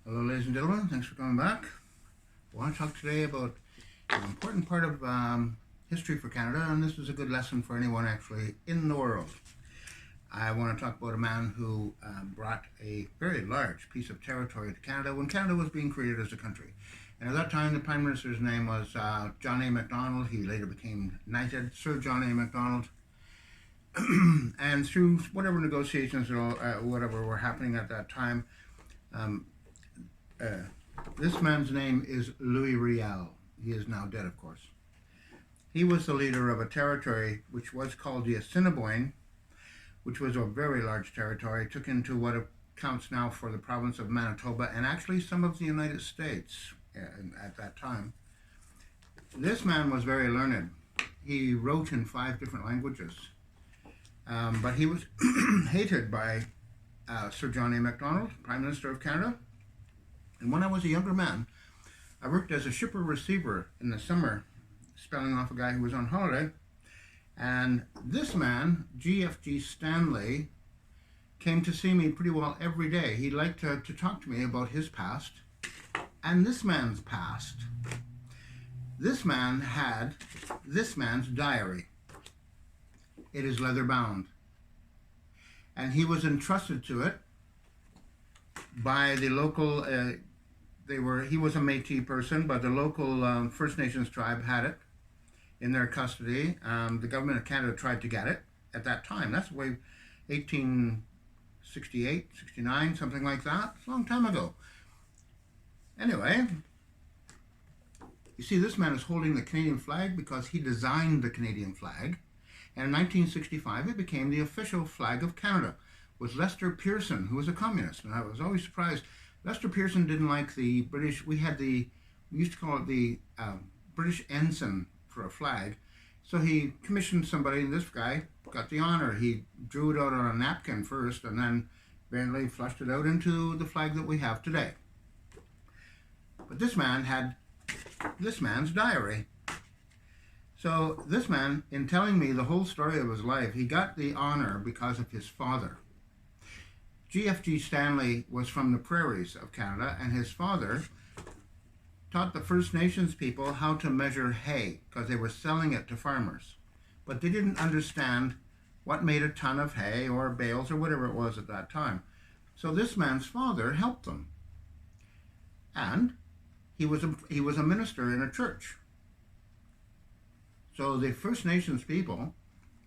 Hello, ladies and gentlemen. Thanks for coming back. I want to talk today about an important part of history for Canada, and this is a good lesson for anyone actually in the world. I want to talk about a man who brought a very large piece of territory to Canada when Canada was being created as a country. And at that time, the Prime Minister's name was John A. Macdonald. He later became knighted Sir John A. Macdonald. And through whatever negotiations or whatever were happening at that time, um, this man's name is Louis Riel. He is now dead, of course. He was the leader of a territory which was called the Assiniboine, which was a very large territory. It took into what accounts now for the province of Manitoba and actually some of the United States at that time. This man was very learned. He wrote in 5 different languages, but he was hated by Sir John A. Macdonald, Prime Minister of Canada. And when I was a younger man, I worked as a shipper receiver in the summer, spelling off a guy who was on holiday. And this man, GFG Stanley, came to see me pretty well every day. He liked to talk to me about his past and this man's past. This man had this man's diary. It is leather bound. And he was entrusted to it by the local, he was a Métis person, but the local First Nations tribe had it in their custody. The government of Canada tried to get it at that time. That's way 1868, 69, something like that. It's a long time ago. Anyway, you see this man is holding the Canadian flag because he designed the Canadian flag. And in 1965, it became the official flag of Canada with Lester Pearson, who was a communist. And I was always surprised. Lester Pearson didn't like the British. We used to call it the British ensign for a flag. So he commissioned somebody, and this guy got the honor. He drew it out on a napkin first, and then eventually flushed it out into the flag that we have today. But this man had this man's diary. So this man, in telling me the whole story of his life, he got the honor because of his father. GFG Stanley was from the prairies of Canada, and his father taught the First Nations people how to measure hay because they were selling it to farmers. But they didn't understand what made a ton of hay or bales or whatever it was at that time. So this man's father helped them. And he was a minister in a church. So the First Nations people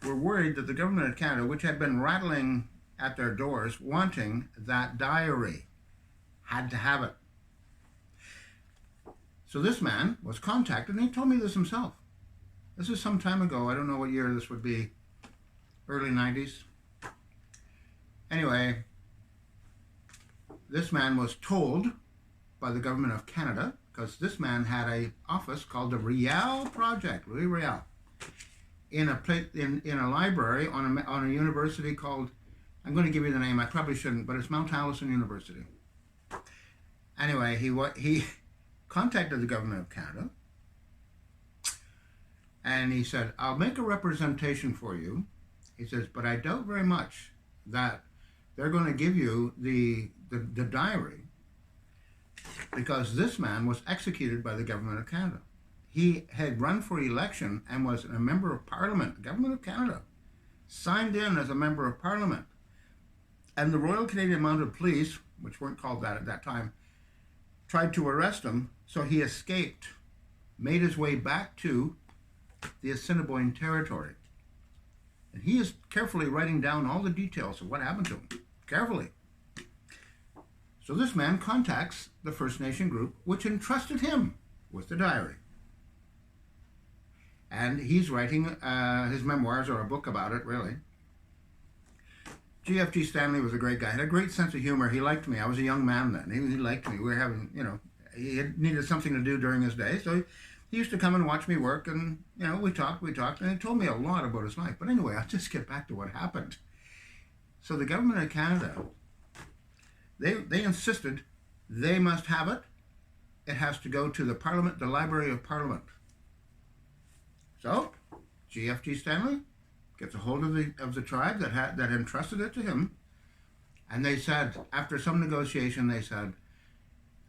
were worried that the government of Canada, which had been rattling at their doors wanting that diary, had to have it. So this man was contacted, and he told me this himself. This is some time ago. I don't know what year this would be. Early 90s. Anyway, this man was told by the government of Canada, because this man had an office called the Riel Project, Louis Riel, in a library on a university called, I'm going to give you the name, I probably shouldn't, but it's Mount Allison University. Anyway, he contacted the government of Canada, and he said, I'll make a representation for you. He says, but I doubt very much that they're going to give you the diary, because this man was executed by the government of Canada. He had run for election and was a member of Parliament. The government of Canada signed in as a member of Parliament. And the Royal Canadian Mounted Police, which weren't called that at that time, tried to arrest him, so he escaped, made his way back to the Assiniboine territory. And he is carefully writing down all the details of what happened to him. Carefully. So this man contacts the First Nation group, which entrusted him with the diary. And he's writing his memoirs, or a book about it, really. GFG Stanley was a great guy. He had a great sense of humor. He liked me. I was a young man then. He liked me. We were having, he had needed something to do during his day. So he used to come and watch me work, and, we talked, and he told me a lot about his life. But anyway, I'll just get back to what happened. So the government of Canada, they insisted they must have it. It has to go to the Parliament, the Library of Parliament. So GFG Stanley gets a hold of the tribe that entrusted it to him, and they said, after some negotiation, they said,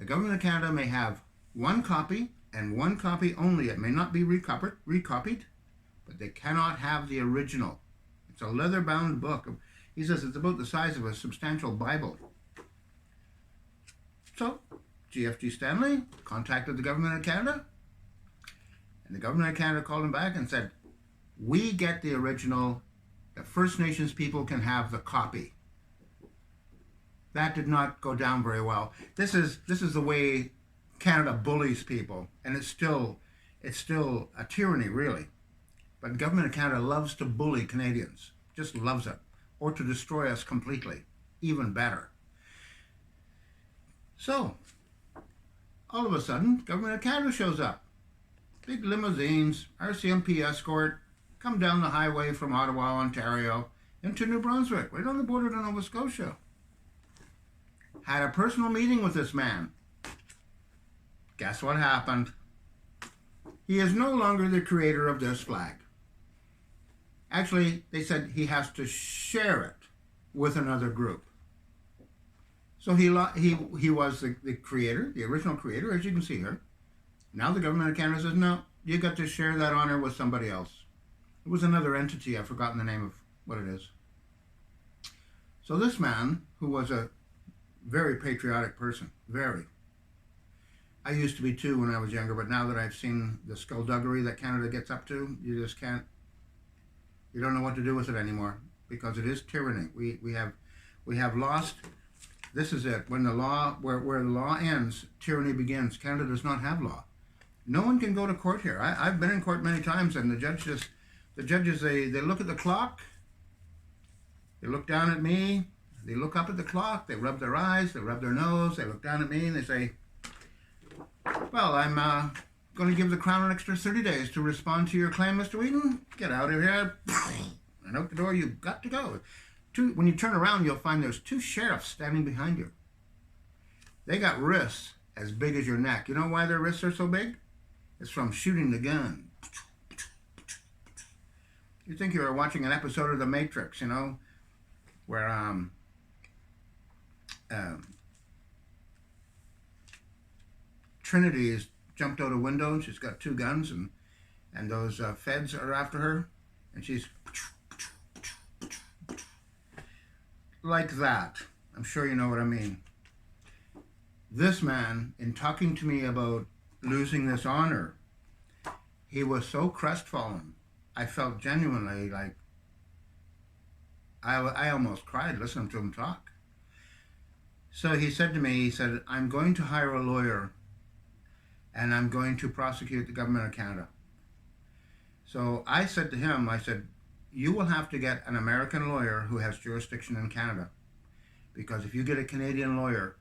The government of Canada may have one copy and one copy only. It may not be recopied, but they cannot have the original. It's a leather-bound book. He says it's about the size of a substantial Bible. So, GFG Stanley contacted the government of Canada, and the government of Canada called him back and said, we get the original. The First Nations people can have the copy. That did not go down very well. This is the way Canada bullies people, and it's still a tyranny, really. But the government of Canada loves to bully Canadians, just loves it, or to destroy us completely, even better. So, all of a sudden, government of Canada shows up. Big limousines, RCMP escort, come down the highway from Ottawa, Ontario, into New Brunswick, right on the border to Nova Scotia. Had a personal meeting with this man. Guess what happened? He is no longer the creator of this flag. Actually, they said he has to share it with another group. So he was the creator, the original creator, as you can see here. Now the government of Canada says, no, you got to share that honor with somebody else. It was another entity. I've forgotten the name of what it is. So this man, who was a very patriotic person, very. I used to be too when I was younger, but now that I've seen the skullduggery that Canada gets up to, you just can't, you don't know what to do with it anymore, because it is tyranny. We have lost. This is it. When the law, where the law ends, tyranny begins. Canada does not have law. No one can go to court here. I've been in court many times, and the judges, they look at the clock, they look down at me, they look up at the clock, they rub their eyes, they rub their nose, they look down at me, and they say, well, I'm going to give the Crown an extra 30 days to respond to your claim, Mr. Wheaton. Get out of here. And out the door, you've got to go. When you turn around, you'll find there's two sheriffs standing behind you. They got wrists as big as your neck. You know why their wrists are so big? It's from shooting the gun. You think you were watching an episode of The Matrix, you know, where Trinity is jumped out a window and she's got two guns, and those feds are after her, and she's like that. I'm sure you know what I mean. This man, in talking to me about losing this honor, he was so crestfallen. I felt genuinely like I almost cried listening to him talk. So he said to me, he said, I'm going to hire a lawyer and I'm going to prosecute the government of Canada. So I said to him, I said, you will have to get an American lawyer who has jurisdiction in Canada. Because if you get a Canadian lawyer,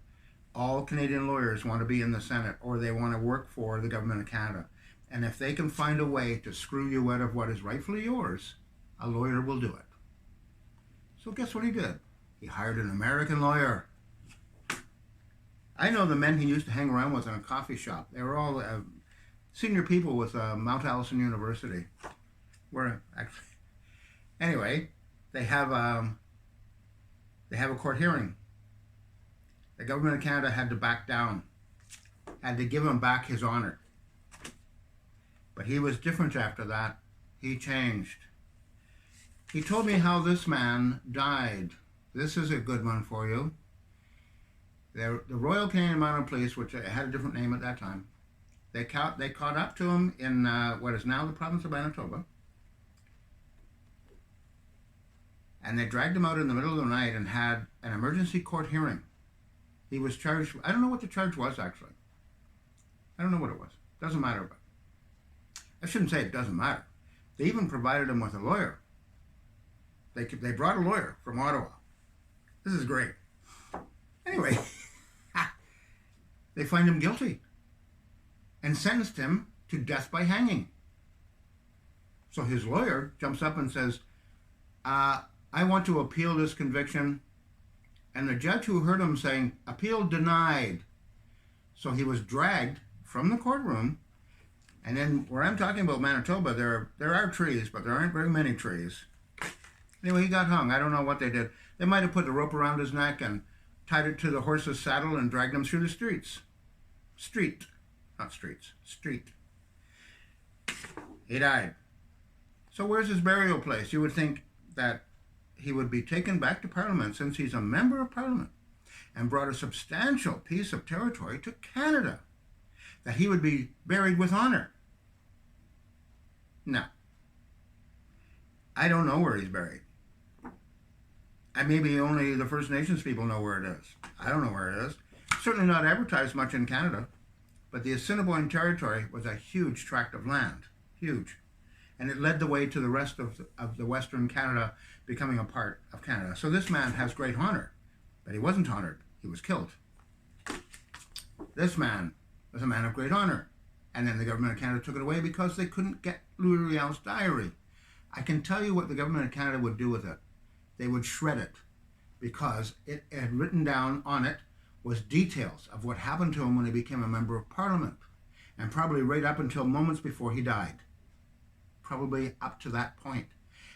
all Canadian lawyers want to be in the Senate, or they want to work for the government of Canada. And if they can find a way to screw you out of what is rightfully yours, a lawyer will do it. So guess what he did? He hired an American lawyer. I know the men he used to hang around with in a coffee shop. They were all senior people with Mount Allison University. Anyway, they have a court hearing. The government of Canada had to back down, had to give him back his honor. But he was different after that. He changed. He told me how this man died. This is a good one for you. The Royal Canadian Mounted Police, which had a different name at that time, they caught up to him in what is now the province of Manitoba. And they dragged him out in the middle of the night and had an emergency court hearing. He was charged. I don't know what the charge was, actually. I don't know what it was. Doesn't matter. But I shouldn't say it doesn't matter. They even provided him with a lawyer. They brought a lawyer from Ottawa. This is great. Anyway, they find him guilty and sentenced him to death by hanging. So his lawyer jumps up and says, I want to appeal this conviction. And the judge who heard him saying, appeal denied. So he was dragged from the courtroom. And then where I'm talking about Manitoba, there are trees, but there aren't very many trees. Anyway, he got hung. I don't know what they did. They might have put the rope around his neck and tied it to the horse's saddle and dragged him through the streets. Street. Not streets. Street. He died. So where's his burial place? You would think that he would be taken back to Parliament, since he's a member of Parliament and brought a substantial piece of territory to Canada, that he would be buried with honor. No. I don't know where he's buried. And maybe only the First Nations people know where it is. I don't know where it is. Certainly not advertised much in Canada. But the Assiniboine territory was a huge tract of land. Huge. And it led the way to the rest of the Western Canada becoming a part of Canada. So this man has great honor. But he wasn't honored. He was killed. This man was a man of great honor. And then the government of Canada took it away because they couldn't get Louis Riel's diary. I can tell you what the government of Canada would do with it. They would shred it, because it had written down on it was details of what happened to him when he became a member of Parliament, and probably right up until moments before he died. Probably up to that point.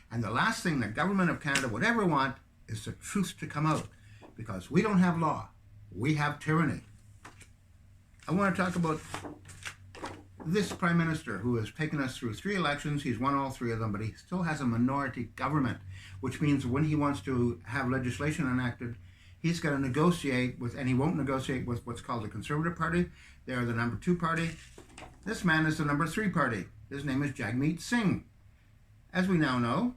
And the last thing the government of Canada would ever want is the truth to come out, because we don't have law. We have tyranny. I want to talk about this Prime Minister who has taken us through 3 elections. He's won all 3 of them, but he still has a minority government, which means when he wants to have legislation enacted, he's got to negotiate with, and he won't negotiate with what's called the Conservative Party. They are the number 2 party. This man is the number 3 party. His name is Jagmeet Singh. As we now know,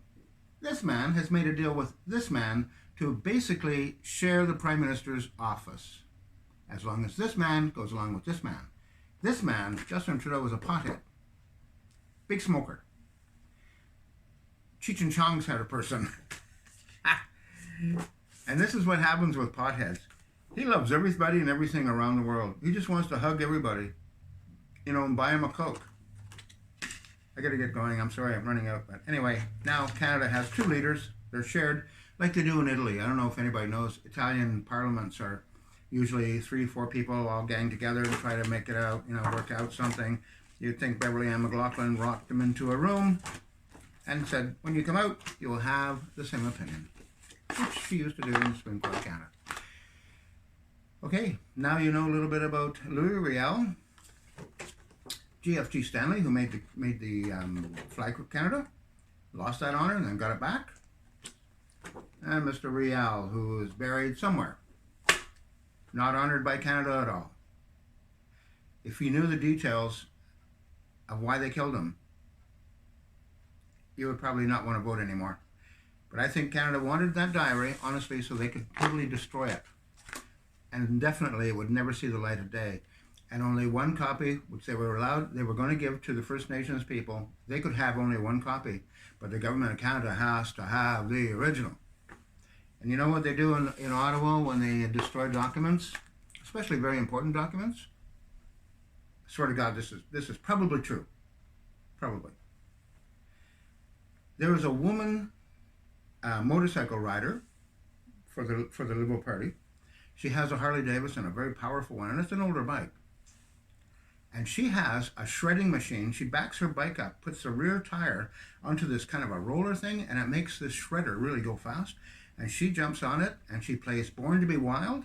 this man has made a deal with this man to basically share the Prime Minister's office, as long as this man goes along with this man. This man, Justin Trudeau, was a pothead. Big smoker. Cheech and Chong's had a person. And this is what happens with potheads. He loves everybody and everything around the world. He just wants to hug everybody, you know, and buy him a Coke. I gotta get going. I'm sorry, I'm running out. But anyway, now Canada has 2 leaders. They're shared like they do in Italy. I don't know if anybody knows. Italian parliaments are usually 3-4 people all gang together and try to make it out, you know, work out something. You'd think Beverly Ann McLaughlin rocked them into a room and said, when you come out, you will have the same opinion, which she used to do in the Supreme Court of Canada. Okay, now you know a little bit about Louis Riel, GFG Stanley, who made the flag of Canada, lost that honor and then got it back, and Mr. Riel, who is buried somewhere, not honored by Canada at all. If you knew the details of why they killed him, you would probably not want to vote anymore. But I think Canada wanted that diary, honestly, so they could totally destroy it. And definitely it would never see the light of day. And only 1 copy, which they were going to give to the First Nations people. They could have only 1 copy, but the government of Canada has to have the original. And you know what they do in Ottawa when they destroy documents, especially very important documents? I swear to God, this is probably true. Probably. There was a woman motorcycle rider for the Liberal Party. She has a Harley Davidson, a very powerful one, and it's an older bike. And she has a shredding machine. She backs her bike up, puts the rear tire onto this kind of a roller thing, and it makes this shredder really go fast. And she jumps on it, and she plays Born to be Wild,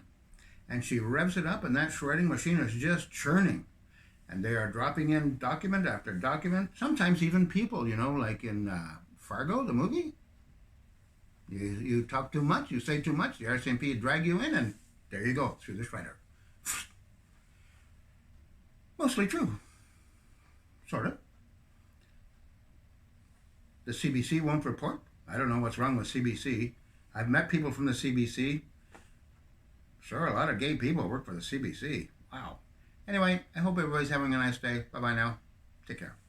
and she revs it up, and that shredding machine is just churning. And they are dropping in document after document, sometimes even people, you know, like in Fargo, the movie. You talk too much, you say too much, the RCMP drag you in, and there you go, through the shredder. Mostly true. Sort of. The CBC won't report. I don't know what's wrong with CBC. I've met people from the CBC. Sure, a lot of gay people work for the CBC. Wow. Anyway, I hope everybody's having a nice day. Bye-bye now. Take care.